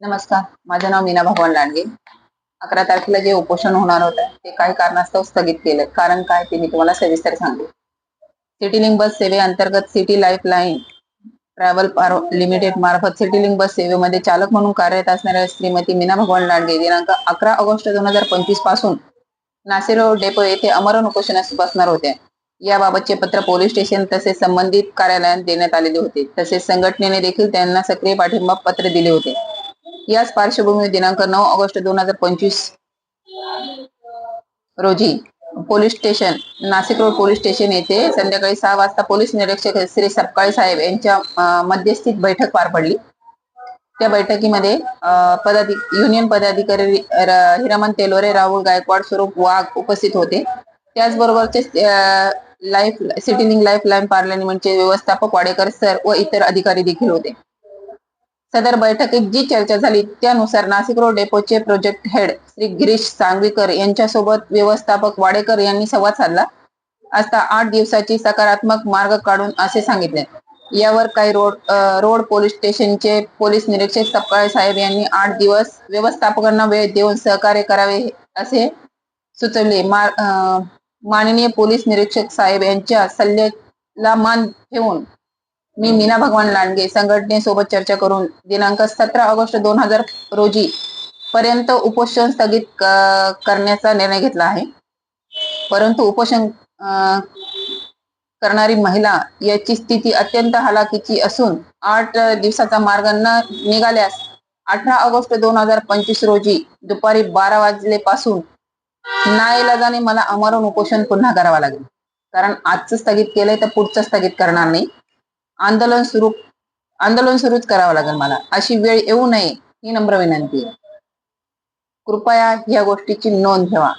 नमस्कार. माझं नाव मीना भगवान लांडगे. 11 तारखेला जे उपोषण होणार होतं, ते काही कारणास्तव स्थगित केलं. कारण काय ते मी तुम्हाला सविस्तर सांगते. सिटीलिंक बस सेवेअंतर्गत सिटी लाईफलाईन ट्रॅव्हल लिमिटेड मार्फत सिटीलिंक बस सेवेमध्ये चालक म्हणून कार्यरत असणाऱ्या श्रीमती मीना भगवान लांडगे दिनांक 11 ऑगस्ट 2025 पासून नाशिक रोड डेपो येथे आमरण उपोषणास बसणार होत्या. याबाबतचे पत्र पोलीस स्टेशन तसेच संबंधित कार्यालयात देण्यात आलेले होते. तसेच संघटनेने देखील त्यांना सक्रिय पाठिंबा पत्र दिले होते. याच पार्श्वभूमीवर दिनांक 9 ऑगस्ट 2025 रोजी police station Nashik road police station येथे संध्याकाळी 6 वाजता पोलीस निरीक्षक श्री सपकाळे साहेब यांच्या मध्यस्थीत बैठक पार पडली. त्या बैठकीमध्ये युनियन पदाधिकारी हिरामन तेलोरे, राहुल गायकवाड, स्वरूप वाघ उपस्थित होते. त्याचबरोबरचे सिटीलिंक लाईफ लाईन पार्लमेंटचे व्यवस्थापक वाडेकर सर व इतर अधिकारी देखील होते. सदर बैठकीत जी चर्चा झाली त्यानुसार नाशिक रोड डेपोचे प्रोजेक्ट हेड श्री गिरीश सांगवीकर यांच्यासोबत व्यवस्थापक वाडेकर यांनी संवाद साधला असता 8 दिवसाची सकारात्मक मार्ग काढून असे सांगितले. यावर काही रोड पोलीस स्टेशनचे पोलीस निरीक्षक सपकाळे साहेब यांनी 8 दिवस व्यवस्थापकांना वेळ देऊन सहकार्य करावे असे सुचवले. माननीय पोलीस निरीक्षक साहेब यांच्या सल्ल्याला मान ठेवून मी मीना भगवान लांडगे संघटनेसोबत चर्चा करून दिनांक 17 ऑगस्ट 2000 रोजी पर्यंत उपोषण स्थगित करण्याचा निर्णय घेतला आहे. परंतु उपोषण करणारी महिला याची स्थिती अत्यंत हलाखीची असून 8 दिवसाचा मार्ग न निघाल्यास 18 ऑगस्ट 2025 रोजी दुपारी 12 वाजलेपासून नाईलाजाने मला आमरण उपोषण पुन्हा करावं लागेल. कारण आजचं स्थगित केलंय तर पुढचं स्थगित करणार नाही. आंदोलन सुरूच करावं लागेल मला. अशी वेळ येऊ नये ही नम्र विनंती आहे. कृपया या गोष्टीची नोंद ठेवा.